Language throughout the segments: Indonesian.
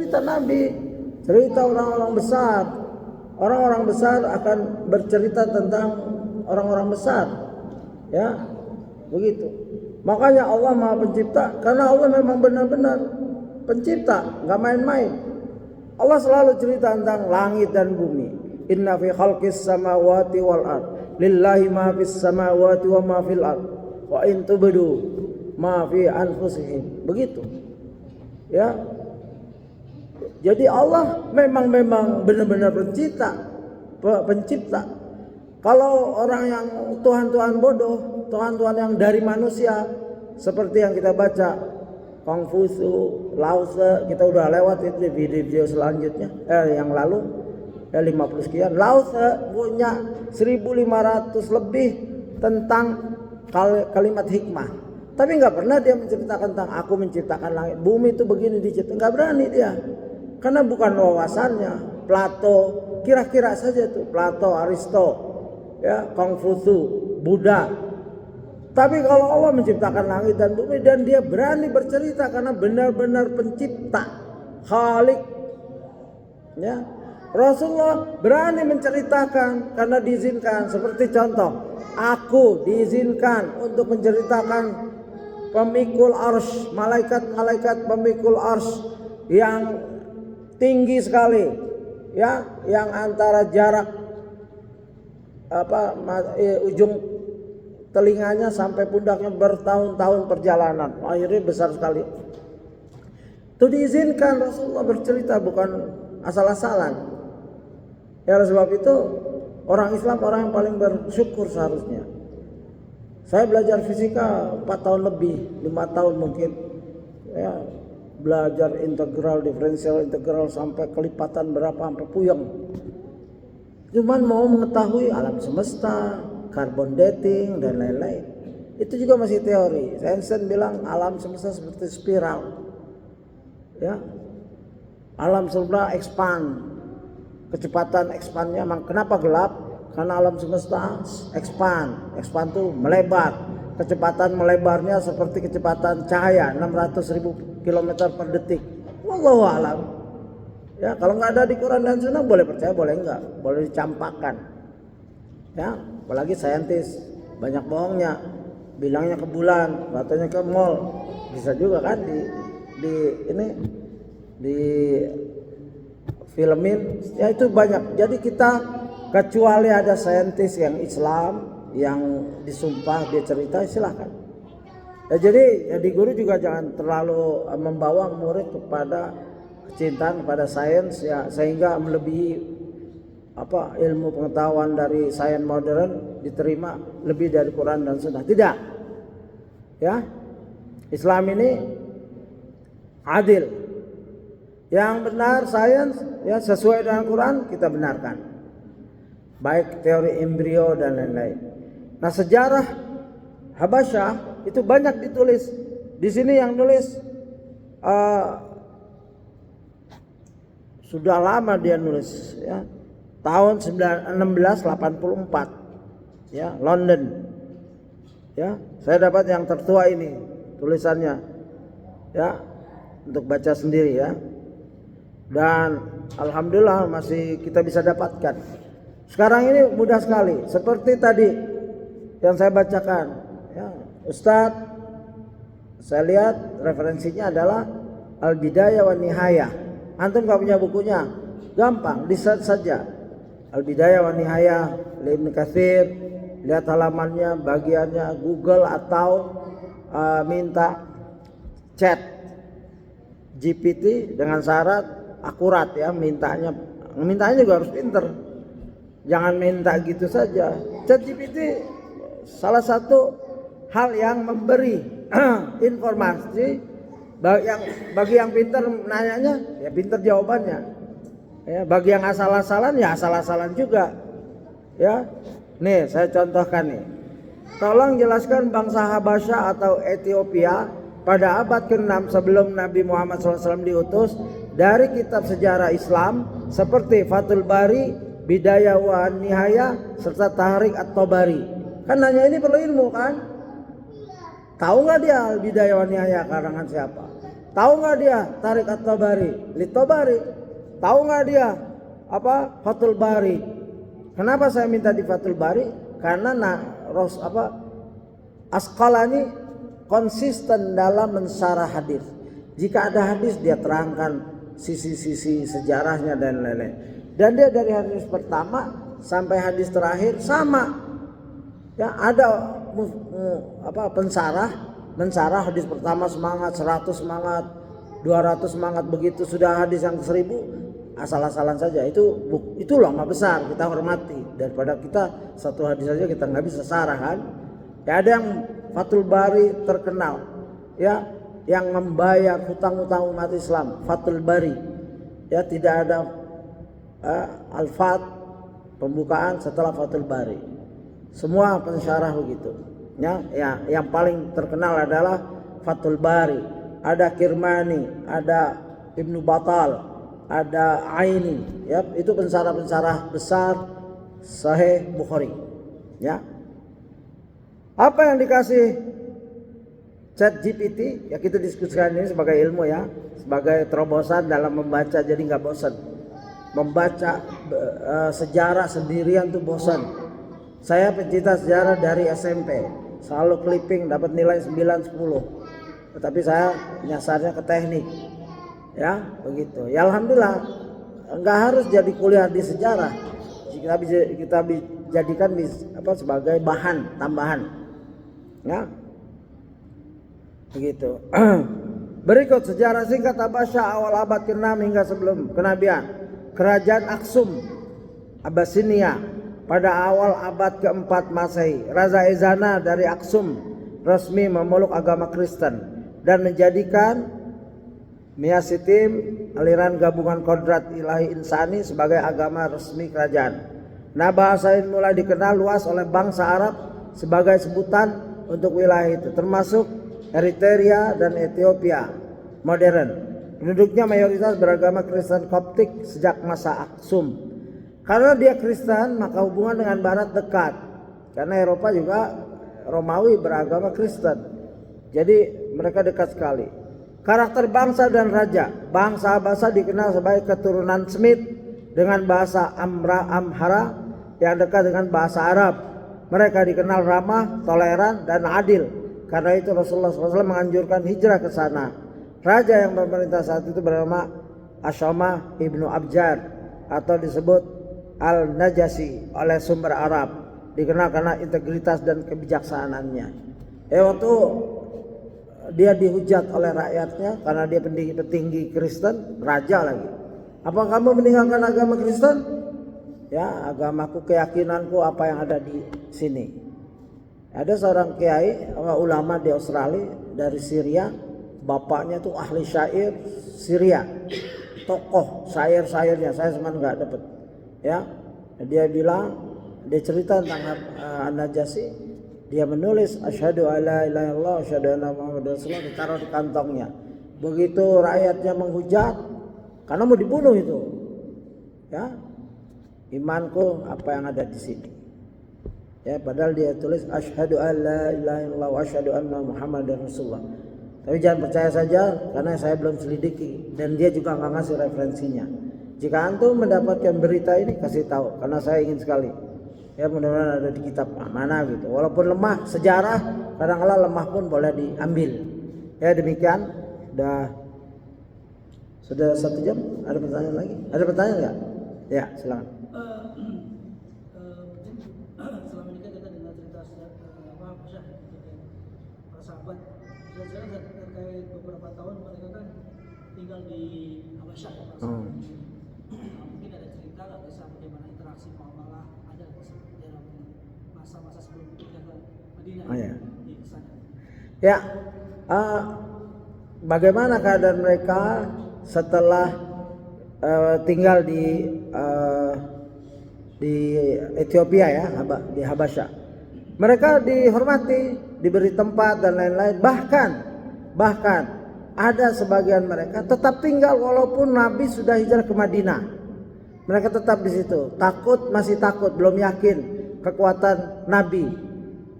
cerita Nabi, cerita orang-orang besar. Orang-orang besar akan bercerita tentang orang-orang besar. Ya, begitu. Makanya Allah Maha Pencipta, karena Allah memang benar-benar pencipta, nggak main-main. Allah selalu cerita tentang langit dan bumi. Inna fi khalqis samawati wal ard lillahi ma fis samawati wa ma fil ard wa in tubdu ma fi anfusihim. Begitu. Ya. Jadi Allah memang benar-benar pencipta. Kalau orang yang Tuhan bodoh, Tuhan yang dari manusia, seperti yang kita baca Kongfusu, Lao Tse, kita udah lewat itu di video selanjutnya, yang lalu 50 sekian. Lao Tse punya 1500 lebih tentang kalimat hikmah. Tapi nggak pernah dia menceritakan tentang aku menciptakan langit, bumi itu begini dicipta, nggak berani dia. Karena bukan wawasannya. Plato, kira-kira saja tuh Plato, Aristo, ya, Kongfusu, Buddha. Tapi kalau Allah menciptakan langit dan bumi dan dia berani bercerita karena benar-benar pencipta, Khalik. Ya. Rasulullah berani menceritakan karena diizinkan. Seperti contoh, aku diizinkan untuk menceritakan pemikul arsy, malaikat-malaikat pemikul arsy yang tinggi sekali, ya, yang antara jarak ujung telinganya sampai pundaknya bertahun-tahun perjalanan, akhirnya besar sekali. Itu diizinkan Rasulullah bercerita, bukan asal-asalan. Ya, sebab itu orang Islam orang yang paling bersyukur seharusnya. Saya belajar fisika 4 tahun lebih, 5 tahun mungkin, ya, belajar integral, diferensial integral sampai kelipatan berapa, sampai puyeng. Cuman mau mengetahui alam semesta, carbon dating dan lain-lain, itu juga masih teori. Einstein bilang alam semesta seperti spiral, ya, alam semesta expand, kecepatan expandnya. Kenapa gelap? Karena alam semesta expand itu melebar, kecepatan melebarnya seperti kecepatan cahaya 600.000 km per detik. Wallahu alam. Ya, kalau nggak ada di Quran dan Sunnah boleh percaya, boleh enggak, boleh dicampakkan. Ya, apalagi saintis banyak bohongnya, bilangnya ke bulan, katanya ke mall, bisa juga kan di filmin, ya itu banyak. Jadi kita kecuali ada saintis yang Islam yang disumpah dia cerita, silahkan. Ya, jadi di guru juga jangan terlalu membawa murid kepada kecintaan kepada sains, ya, sehingga melebihi ilmu pengetahuan dari sains modern diterima lebih dari Quran dan Sunnah. Tidak. Ya. Islam ini adil. Yang benar sains, ya, sesuai dengan Quran kita benarkan. Baik teori embrio dan lain-lain. Nah, sejarah Habasyah itu banyak ditulis. Di sini yang nulis sudah lama dia nulis, ya. Tahun 1684, ya, London. Ya, saya dapat yang tertua ini tulisannya, ya, untuk baca sendiri, ya. Dan alhamdulillah masih kita bisa dapatkan. Sekarang ini mudah sekali, seperti tadi yang saya bacakan. Ya, Ustadz, saya lihat referensinya adalah Al-Bidayah wa Nihayah. Antum gak punya bukunya, gampang, di-search saja Al-Bidayah wa Nihayah Ibnu Katsir, lihat halamannya, bagiannya, Google atau minta chat GPT dengan syarat akurat, ya, mintanya juga harus pinter, jangan minta gitu saja. Chat GPT salah satu hal yang memberi informasi bagi yang pintar nanyanya, ya pintar jawabannya. Ya, bagi yang asal-asalan, ya asal-asalan juga. Ya. Nih, saya contohkan nih. Tolong jelaskan bangsa Habasyah atau Ethiopia pada abad ke-6 sebelum Nabi Muhammad SAW diutus dari kitab sejarah Islam seperti Fathul Bari, Bidayah wa Nihayah serta Tahrik At-Tabari. Kan nanya ini perlu ilmu kan? Tahu nggak dia Bidayah wa Nihayah karangan siapa? Tahu nggak dia Tarik At-Tabari? Lit-Tabari. Tahu nggak dia apa Fathul Bari? Kenapa saya minta di Fathul Bari? Karena Asqalani konsisten dalam mensyarah hadis. Jika ada hadis dia terangkan sisi-sisi sejarahnya dan lain-lain. Dan dia dari hadis pertama sampai hadis terakhir sama. Ya, ada mensyarah hadis pertama semangat, 100 semangat, 200 semangat, begitu sudah hadis yang 1000 asal-asalan saja. Itu ulama besar, kita hormati. Daripada kita satu hadis saja kita nggak bisa sarah kan. Ya, ada yang Fathul Bari terkenal, ya, yang membayar hutang-hutang umat Islam, Fathul Bari. Ya, tidak ada al-fat pembukaan setelah Fathul Bari. Semua pensyarah begitu. Ya, yang paling terkenal adalah Fathul Bari. Ada Kirmani, ada Ibnu Batal, ada Aini. Ya, itu pensyarah-pensyarah besar Sahih Bukhari. Ya. Apa yang dikasih ChatGPT? Ya, kita diskusikan ini sebagai ilmu ya, sebagai terobosan dalam membaca, jadi nggak bosan. Membaca sejarah sendirian tuh bosan. Saya pencinta sejarah dari SMP, selalu clipping dapat nilai 9-10. Tetapi saya nyasarnya ke teknik. Ya, begitu. Ya, alhamdulillah nggak harus jadi kuliah di sejarah. Kita jadikan sebagai bahan tambahan. Ya. Begitu. Berikut sejarah singkat Habasyah awal abad ke-6 hingga sebelum kenabian. Kerajaan Aksum Abyssinia pada awal abad ke-4 Masehi. Raja Ezana dari Aksum resmi memeluk agama Kristen dan menjadikan Miasitim, aliran gabungan kodrat ilahi insani, sebagai agama resmi kerajaan. Nah, bahasa ini mulai dikenal luas oleh bangsa Arab sebagai sebutan untuk wilayah itu, termasuk Eritrea dan Ethiopia modern. Penduduknya mayoritas beragama Kristen Koptik sejak masa Aksum. Karena dia Kristen, maka hubungan dengan Barat dekat. Karena Eropa juga Romawi beragama Kristen. Jadi mereka dekat sekali. Karakter bangsa dan raja. Bangsa Habasha dikenal sebagai keturunan Semit dengan bahasa Amhara yang dekat dengan bahasa Arab. Mereka dikenal ramah, toleran, dan adil. Karena itu Rasulullah SAW menganjurkan hijrah ke sana. Raja yang memerintah saat itu bernama Ashama ibnu Abjar atau disebut Al-Najasi oleh sumber Arab. Dikenal karena integritas dan kebijaksanaannya. Waktu dia dihujat oleh rakyatnya karena dia petinggi Kristen, raja lagi. Apa kamu meninggalkan agama Kristen? Ya, agamaku, keyakinanku, apa yang ada di sini. Ada seorang kiai, ulama di Australia dari Syria, bapaknya tuh ahli syair Syria, tokoh syair-syairnya, saya cuma nggak dapet. Ya, dia bilang, dia cerita tentang An-Najasi, dia menulis asyhadu alla ilaha illallah asyhadu anna muhammadar rasulullah, ditaruh di kantongnya. Begitu rakyatnya menghujat, karena mau dibunuh itu, ya. Imanku apa yang ada di sini. Ya, padahal dia tulis asyhadu alla ilaha illallah wa asyhadu anna muhammadar rasulullah. Tapi jangan percaya saja karena saya belum selidiki dan dia juga nggak ngasih referensinya. Jika antum mendapatkan berita ini kasih tahu karena saya ingin sekali. Ya, mudah-mudahan ada di kitab mana gitu. Walaupun lemah sejarah, kadang-kala lemah pun boleh diambil. Ya, demikian. Sudah 1 jam. Ada pertanyaan lagi? Ada pertanyaan nggak? Ya, silakan. Selama ini kan kita dengar cerita Habasyah para sahabat. Saya terkait beberapa tahun mereka kan tinggal di Habasyah ya, para sahabat. Mungkin ada cerita nggak bisa bagaimana interaksi muamalah ada dalam masa-masa sebelum pindah ke Madinah di sana. Ya, bagaimana keadaan mereka setelah tinggal di Ethiopia ya, di Habasyah. Mereka dihormati, diberi tempat dan lain-lain. Bahkan ada sebagian mereka tetap tinggal walaupun Nabi sudah hijrah ke Madinah. Mereka tetap di situ, masih takut, belum yakin kekuatan Nabi.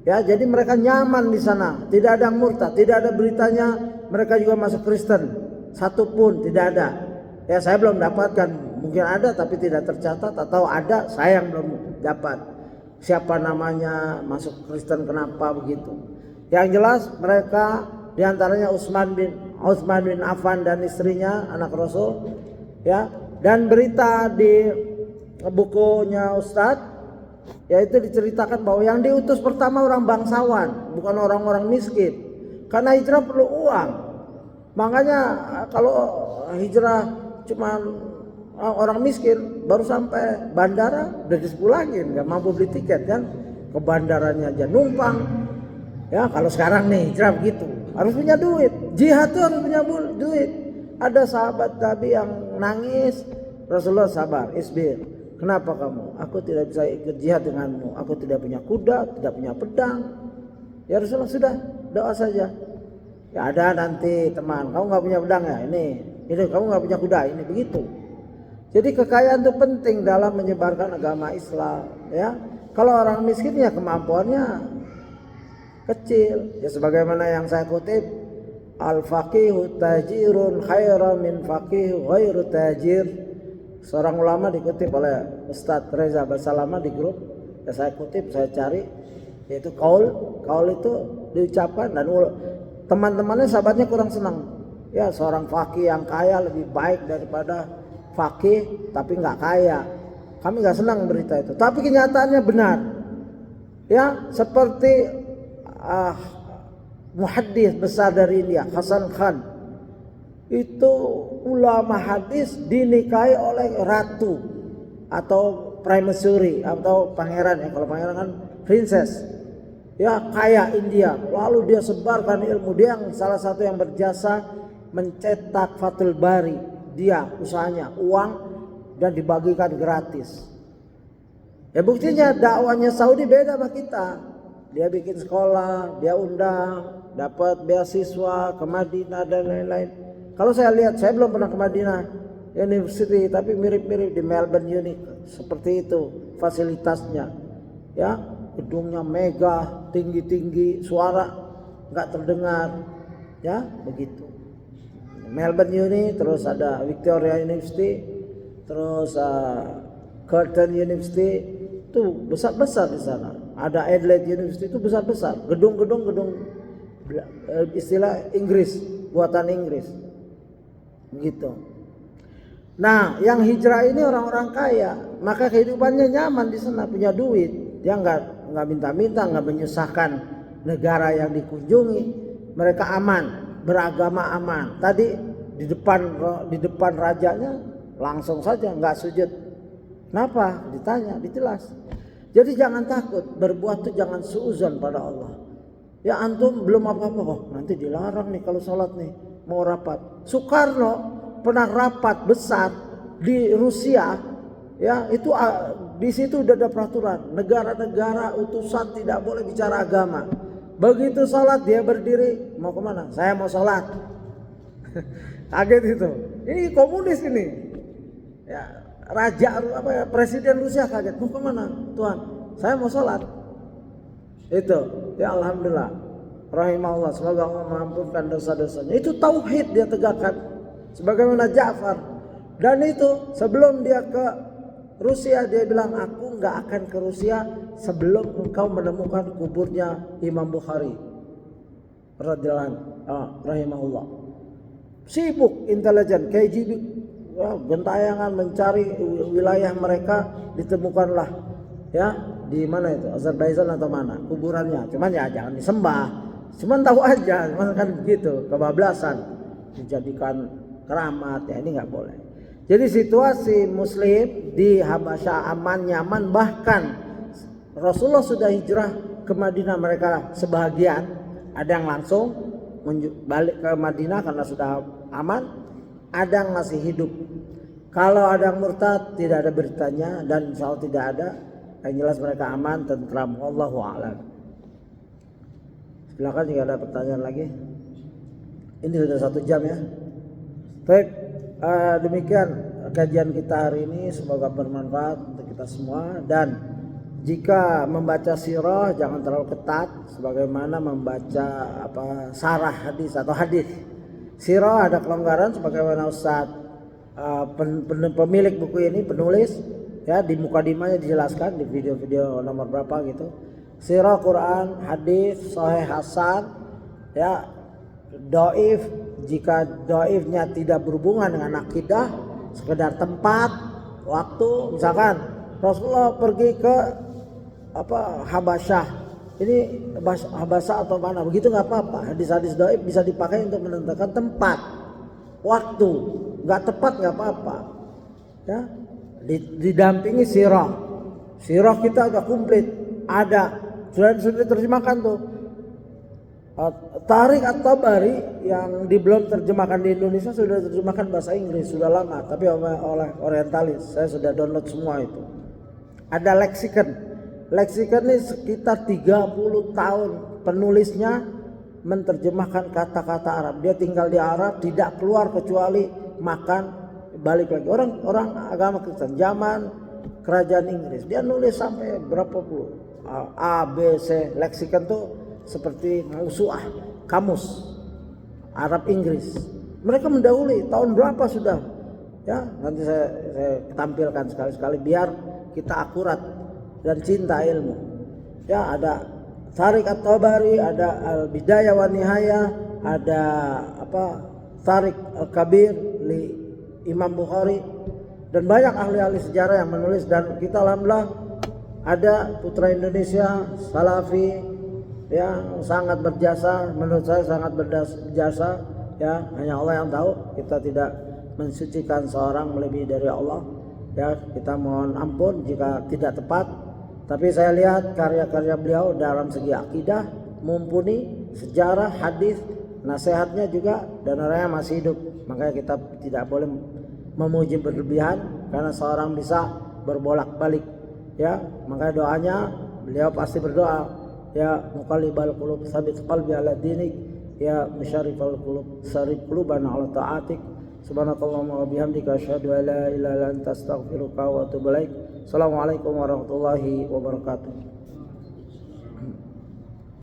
Ya, jadi mereka nyaman di sana. Tidak ada murtad, tidak ada beritanya mereka juga masuk Kristen, satu pun tidak ada. Ya saya belum dapatkan, mungkin ada tapi tidak tercatat, atau ada saya yang belum dapat. Siapa namanya masuk Kristen, kenapa begitu? Yang jelas mereka diantaranya Utsman bin Affan dan istrinya, anak Rasul, ya. Dan berita di bukunya Ustadz, yaitu diceritakan bahwa yang diutus pertama orang bangsawan, bukan orang-orang miskin, karena hijrah perlu uang. Makanya kalau hijrah cuma orang miskin baru sampai bandara udah dipulangin, nggak mampu beli tiket kan, ke bandaranya aja numpang. Ya kalau sekarang nih hijrah begitu, harus punya duit. Jihad tuh harus punya duit. Ada sahabat Nabi yang nangis, Rasulullah sabar, isbir. Kenapa kamu? Aku tidak bisa ikut jihad denganmu. Aku tidak punya kuda, tidak punya pedang. Ya Rasulullah, sudah, doa saja. Ya ada nanti teman, kamu nggak punya pedang ya? Ini kamu nggak punya kuda, ini begitu. Jadi kekayaan itu penting dalam menyebarkan agama Islam. Ya, kalau orang miskin ya kemampuannya kecil. Ya sebagaimana yang saya kutip, al-faqihu tajirun khairan min faqih ghairu tajir. Seorang ulama dikutip oleh Ustadz Reza Basalama di grup. Ya saya kutip, saya cari, yaitu kaul itu diucapkan, dan teman-temannya sahabatnya kurang senang. Ya seorang faqih yang kaya lebih baik daripada faqih tapi nggak kaya. Kami nggak senang berita itu. Tapi kenyataannya benar. Ya seperti muhaddis besar dari India, Hasan Khan, itu ulama hadis dinikahi oleh ratu atau permaisuri atau pangeran, ya kalau pangeran kan princess, ya kaya India. Lalu dia sebarkan ilmu, dia yang salah satu yang berjasa mencetak Fathul Bari, dia usahanya uang dan dibagikan gratis. Ya buktinya dakwanya Saudi beda sama kita. Dia bikin sekolah, dia undang, dapat beasiswa ke Madinah dan lain-lain. Kalau saya lihat, saya belum pernah ke Madinah University, tapi mirip-mirip di Melbourne Uni, seperti itu fasilitasnya. Ya, gedungnya megah, tinggi-tinggi, suara nggak terdengar, ya begitu. Melbourne Uni, terus ada Victoria University, terus Curtin University, itu besar-besar di sana. Ada Adelaide University, itu besar-besar, gedung istilah Inggris, buatan Inggris, gitu. Nah, yang hijrah ini orang-orang kaya, maka kehidupannya nyaman di sana, punya duit, dia nggak minta-minta, nggak menyusahkan negara yang dikunjungi, mereka aman, beragama aman. Tadi di depan rajanya langsung saja nggak sujud. Kenapa? Ditanya, dijelas. Jadi jangan takut, berbuat tuh jangan suuzon pada Allah. Ya antum belum apa-apa, oh nanti dilarang nih kalau sholat nih, mau rapat. Soekarno pernah rapat besar di Rusia, ya itu di situ udah ada peraturan, negara-negara utusan tidak boleh bicara agama. Begitu sholat dia berdiri, mau kemana? Saya mau sholat. Kaget itu. Ini komunis ini. Ya. Raja presiden Rusia kaget, mau kemana Tuhan? Saya mau sholat. Itu ya alhamdulillah, rahimahullah, semoga Allah mengampunkan dosa-dosanya. Itu tauhid dia tegakkan sebagaimana Ja'far. Dan itu sebelum dia ke Rusia, dia bilang, aku nggak akan ke Rusia sebelum engkau menemukan kuburnya Imam Bukhari radhiyallahu anhu, rahimahullah. Sibuk intelijen KGB, gentayangan mencari wilayah mereka, ditemukanlah ya di mana itu, Azerbaijan atau mana kuburannya. Cuman ya jangan disembah, cuman tahu aja, cuman kan begitu, kebablasan, dijadikan keramat, ya ini nggak boleh. Jadi situasi Muslim di Habasyah aman, nyaman, bahkan Rasulullah sudah hijrah ke Madinah, mereka sebagian ada yang langsung balik ke Madinah karena sudah aman, ada yang masih hidup. Kalau ada yang murtad tidak ada beritanya, dan insya Allah tidak ada. Yang jelas mereka aman, tentram. Wallahu a'lam. Silakan jika ada pertanyaan lagi. Ini sudah 1 jam ya. Baik, demikian kajian kita hari ini, semoga bermanfaat untuk kita semua. Dan jika membaca sirah jangan terlalu ketat, sebagaimana membaca sarah hadis atau hadis. Sirah ada kelonggaran sebagaimana Ustaz pemilik buku ini, penulis, ya, di mukadimahnya dijelaskan di video-video nomor berapa gitu. Sirah, Quran, hadis, sahih, hasan, ya, dhaif jika dhaifnya tidak berhubungan dengan akidah, sekedar tempat, waktu. Misalkan Rasulullah pergi ke Habasyah, ini Habasyah atau mana, begitu nggak apa-apa. Hadis-hadis dhaif bisa dipakai untuk menentukan tempat, waktu. Nggak tepat nggak apa-apa, ya. Didampingi sirah kita udah komplit, ada sudah diterjemahkan tuh. Tariq At-Tabari yang belum terjemahkan di Indonesia sudah terjemahkan bahasa Inggris, sudah lama, tapi oleh orientalis. Saya sudah download semua itu. Ada leksikon ini sekitar 30 tahun penulisnya menerjemahkan kata-kata Arab. Dia tinggal di Arab, tidak keluar kecuali makan, balik lagi. Orang agama Kristen zaman kerajaan Inggris, dia nulis sampai berapa puluh A, B, C. Leksikon tuh seperti mausu'ah, kamus Arab Inggris. Mereka mendahului tahun berapa sudah, ya. Nanti saya tampilkan sekali-sekali biar kita akurat dan cinta ilmu. Ya, ada Tariq At-Tabari, ada Al-Bidayah wa Nihayah, ada Tariq Al-Kabir li Imam Bukhari, dan banyak ahli-ahli sejarah yang menulis. Dan kita alhamdulillah ada putra Indonesia Salafi yang sangat berjasa, menurut saya sangat berjasa, ya. Hanya Allah yang tahu, kita tidak mensucikan seorang melebihi dari Allah, ya. Kita mohon ampun jika tidak tepat, tapi saya lihat karya-karya beliau dalam segi akidah mumpuni, sejarah, hadis, nasihatnya juga, dan orangnya masih hidup. Makanya kita tidak boleh memuji berlebihan karena seorang bisa berbolak-balik, ya. Makanya doanya beliau pasti berdoa, ya muqallibal qulub tsabbit qalbi ala dinik, ya musyarrifal qulub sarif qulubana ala ta'atik. Subhanakallahumma wa bihamdika asyhadu an la ilaha illa anta astaghfiruka wa atubu ilaik. Assalamualaikum warahmatullahi wabarakatuh.